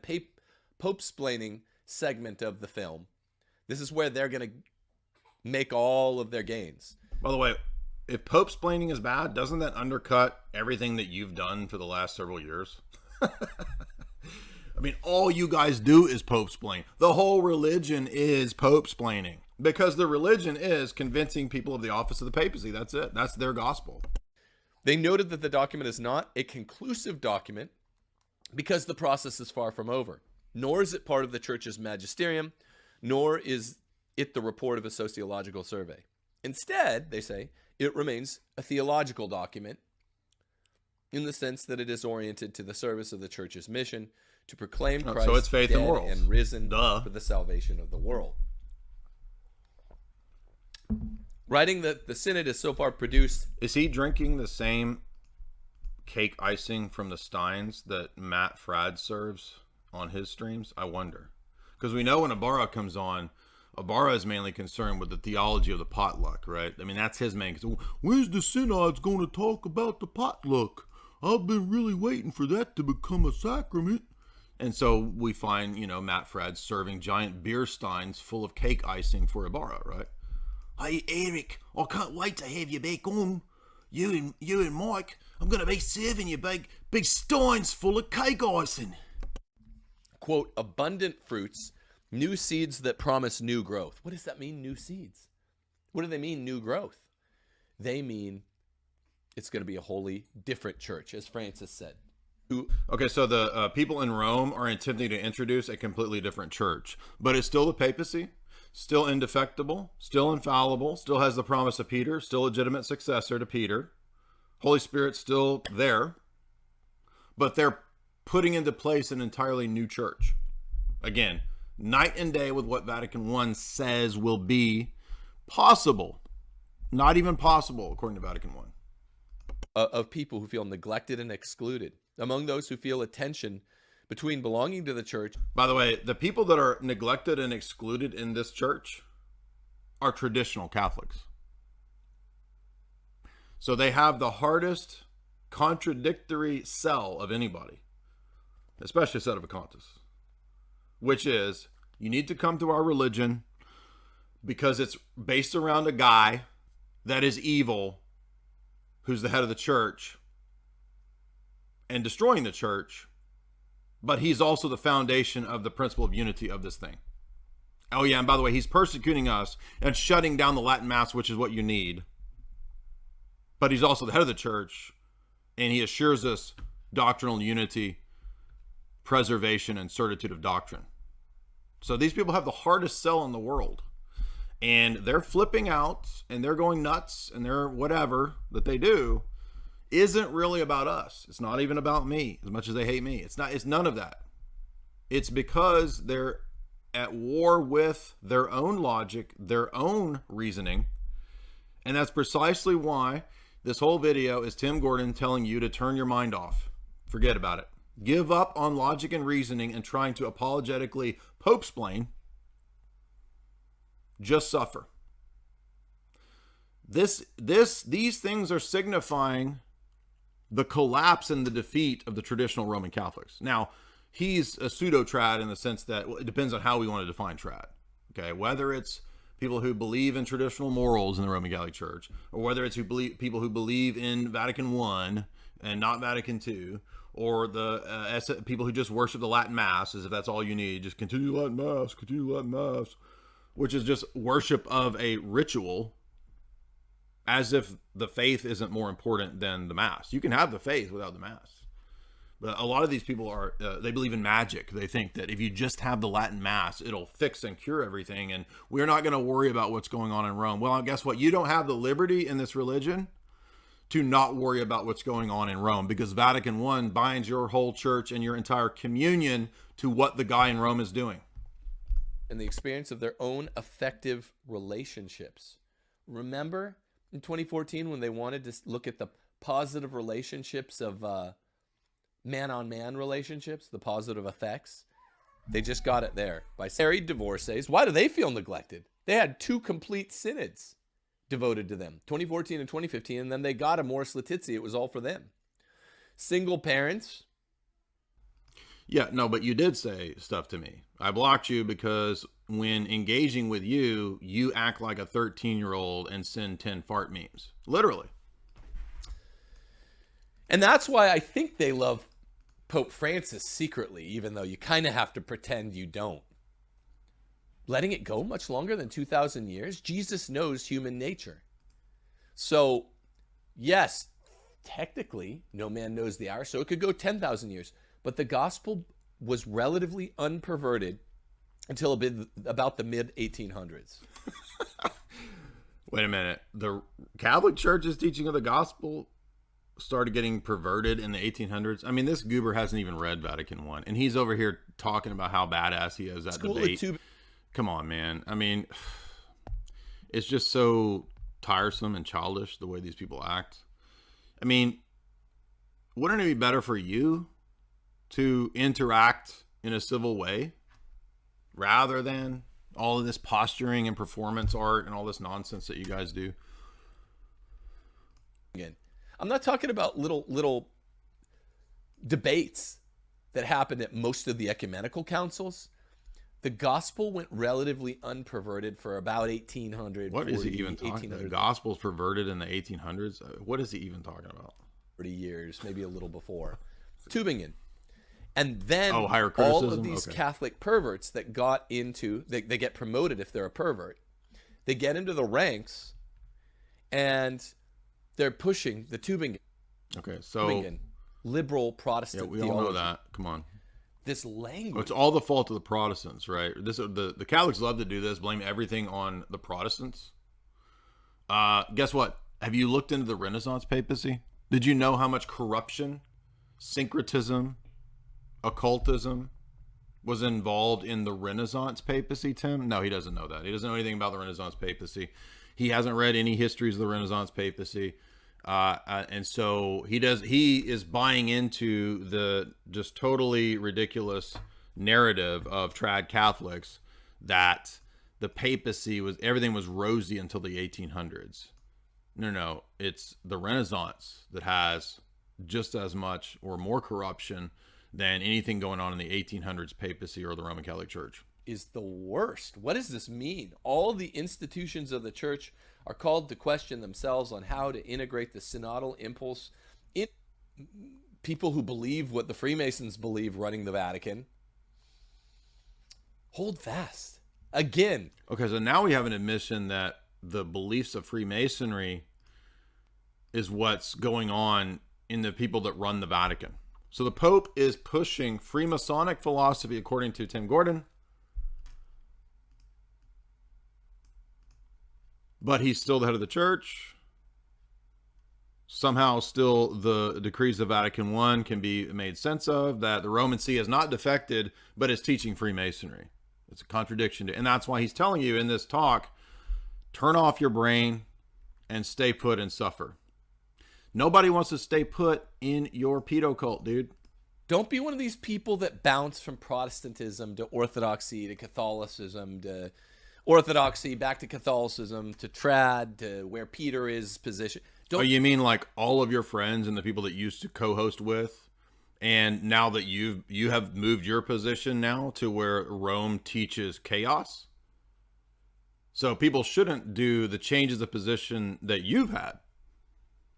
the Pope-splaining segment of the film. This is where they're going to make all of their gains. By the way, if Pope-splaining is bad, doesn't that undercut everything that you've done for the last several years? I mean, all you guys do is Pope-splain. The whole religion is Pope-splaining, because the religion is convincing people of the office of the papacy. That's it. That's their gospel. They noted that the document is not a conclusive document because the process is far from over, nor is it part of the church's magisterium, nor is it the report of a sociological survey. Instead, they say, it remains a theological document in the sense that it is oriented to the service of the church's mission to proclaim Christ so it's faith dead and morals. and risen Duh. for the salvation of the world. Writing that the synod is so far produced. Is he drinking the same cake icing from the Steins that Matt Fradd serves on his streams? I wonder. Because we know when Ibarra comes on, Ibarra is mainly concerned with the theology of the potluck, right? I mean, that's his main concern. Where's the synods going to talk about the potluck? I've been really waiting for that to become a sacrament. And so we find, you know, Matt Fradd serving giant beer steins full of cake icing for Ibarra, right? Hey, Eric, I can't wait to have you back on. You and Mike, I'm going to be serving you big steins full of cake icing. Quote, abundant fruits, new seeds that promise new growth. What does that mean, new seeds? What do they mean, new growth? They mean it's going to be a wholly different church, as Francis said. Okay, so the people in Rome are attempting to introduce a completely different church, but it's still the papacy, still indefectible, still infallible, still has the promise of Peter, still legitimate successor to Peter. Holy Spirit's still there, but they're putting into place an entirely new church. Again, night and day with what Vatican I says will be possible. Not even possible, according to Vatican I. Of people who feel neglected and excluded. Among those who feel a tension between belonging to the church. By the way, the people that are neglected and excluded in this church are traditional Catholics. So they have the hardest contradictory sell of anybody, especially Sedevacantists, which is, you need to come to our religion because it's based around a guy that is evil, who's the head of the church and destroying the church, but he's also the foundation of the principle of unity of this thing. Oh yeah, and by the way, he's persecuting us and shutting down the Latin Mass, which is what you need. But he's also the head of the church, and he assures us doctrinal unity, preservation, and certitude of doctrine. So these people have the hardest sell in the world. And they're flipping out, and they're going nuts, and they're whatever that they do isn't really about us. It's not even about me, as much as they hate me. It's none of that. It's because they're at war with their own logic, their own reasoning. And that's precisely why this whole video is Tim Gordon telling you to turn your mind off. Forget about it. Give up on logic and reasoning and trying to apologetically Pope-splain. Just suffer. These things are signifying the collapse and the defeat of the traditional Roman Catholics. Now, he's a pseudo-trad in the sense that, well, it depends on how we want to define trad. Okay, whether it's people who believe in traditional morals in the Roman Catholic Church, or whether it's people who believe in Vatican I and not Vatican II, or the people who just worship the Latin Mass, as if that's all you need. Just continue Latin Mass, which is just worship of a ritual, as if the faith isn't more important than the Mass. You can have the faith without the Mass. But a lot of these people are, they believe in magic. They think that if you just have the Latin Mass, it'll fix and cure everything, and we're not going to worry about what's going on in Rome. Well, guess what? You don't have the liberty in this religion to not worry about what's going on in Rome, because Vatican I binds your whole church and your entire communion to what the guy in Rome is doing. And the experience of their own effective relationships. Remember in 2014 when they wanted to look at the positive relationships of man-on-man relationships, the positive effects? They just got it there. By married divorcees, why do they feel neglected? They had 2 complete synods devoted to them, 2014 and 2015, and then they got Amoris Laetitia. It was all for them. Single parents. Yeah, no, but you did say stuff to me. I blocked you because when engaging with you, you act like a 13-year-old and send 10 fart memes. Literally. And that's why I think they love Pope Francis secretly, even though you kind of have to pretend you don't. Letting it go much longer than 2,000 years? Jesus knows human nature. So, yes, technically, no man knows the hour, so it could go 10,000 years. But the gospel was relatively unperverted until about the mid-1800s. Wait a minute. The Catholic Church's teaching of the gospel started getting perverted in the 1800s. I mean, this goober hasn't even read Vatican I, and he's over here talking about how badass he is at debate. Come on, man. I mean, it's just so tiresome and childish the way these people act. I mean, wouldn't it be better for you to interact in a civil way rather than all of this posturing and performance art and all this nonsense that you guys do? Again, I'm not talking about little debates that happened at most of the ecumenical councils. The gospel went relatively unperverted for about 1800. What is he even talking about? The gospel's perverted in the 1800s? What is he even talking about? 30 years, maybe a little before. Tübingen. And then higher all criticism? of these Okay. Catholic perverts that got into, they get promoted if they're a pervert. They get into the ranks and they're pushing the Tübingen. Okay, so Tübingen, liberal Protestant we theology. all know that. Come on. This language. It's all the fault of the Protestants, right? The Catholics love to do this, blame everything on the Protestants. Guess what? Have you looked into the Renaissance papacy? Did you know how much corruption, syncretism, occultism was involved in the Renaissance papacy, Tim? No, he doesn't know that. He doesn't know anything about the Renaissance papacy. He hasn't read any histories of the Renaissance papacy. And so he is buying into the just totally ridiculous narrative of trad Catholics that the papacy everything was rosy until the 1800s. No, it's the Renaissance that has just as much or more corruption than anything going on in the 1800s papacy or the Roman Catholic Church. Is the worst. What does this mean? All the institutions of the church are called to question themselves on how to integrate the synodal impulse in people who believe what the Freemasons believe running the Vatican. Hold fast. Again. Okay, so now we have an admission that the beliefs of Freemasonry is what's going on in the people that run the Vatican. So the Pope is pushing Freemasonic philosophy, according to Tim Gordon, but he's still the head of the church. Somehow still the decrees of Vatican I can be made sense of, that the Roman See has not defected, but is teaching Freemasonry. It's a contradiction and that's why he's telling you in this talk, turn off your brain and stay put and suffer. Nobody wants to stay put in your pedo cult, dude. Don't be one of these people that bounce from Protestantism to Orthodoxy to Catholicism to Orthodoxy back to Catholicism to trad to where Peter is positioned. You mean like all of your friends and the people that you used to co-host with, and now that you have moved your position now to where Rome teaches chaos? So people shouldn't do the changes of position that you've had,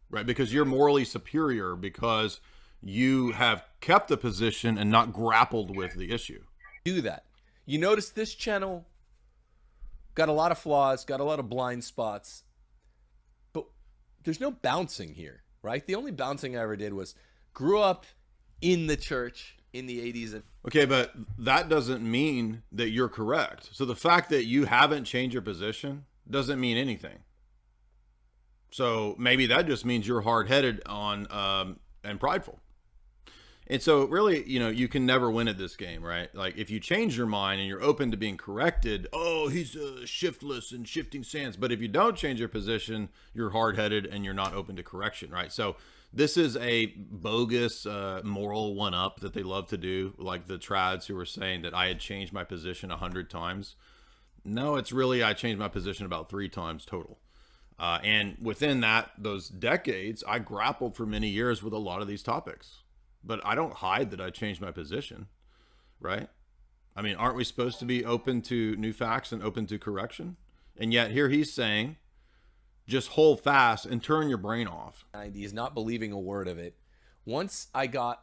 right? Because you're morally superior because you have kept the position and not grappled with the issue. Do that. You notice this channel got a lot of flaws, got a lot of blind spots, but there's no bouncing here, right? The only bouncing I ever did was grew up in the church in the 80s. Okay, but that doesn't mean that you're correct. So the fact that you haven't changed your position doesn't mean anything. So maybe that just means you're hard-headed on and prideful. And so really, you can never win at this game, right? Like if you change your mind and you're open to being corrected, oh, he's shiftless and shifting sands. But if you don't change your position, you're hard-headed and you're not open to correction, right? So this is a bogus moral one-up that they love to do, like the trads who were saying that I had changed my position 100 times. No, it's really I changed my position about 3 times total. And within those decades, I grappled for many years with a lot of these topics. But I don't hide that I changed my position. right? I mean, aren't we supposed to be open to new facts and open to correction? And yet here he's saying, just hold fast and turn your brain off. 90s, not believing a word of it. Once I got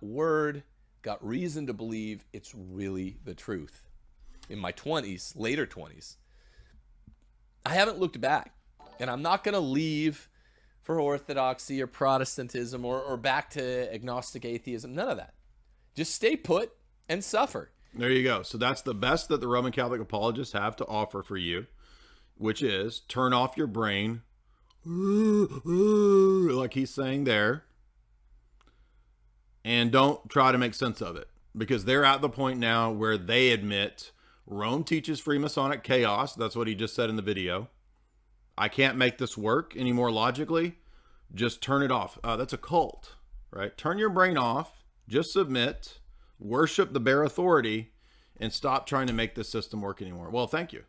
reason to believe it's really the truth. In my 20s, later 20s, I haven't looked back. And I'm not going to leave for orthodoxy or Protestantism or back to agnostic atheism. None of that. Just stay put and suffer. There you go. So that's the best that the Roman Catholic apologists have to offer for you, which is turn off your brain, like he's saying there, and don't try to make sense of it, because they're at the point now where they admit Rome teaches Freemasonic chaos. That's what he just said in the video. I can't make this work anymore logically. Just turn it off. That's a cult, right? Turn your brain off. Just submit. Worship the bare authority and stop trying to make this system work anymore. Well, thank you.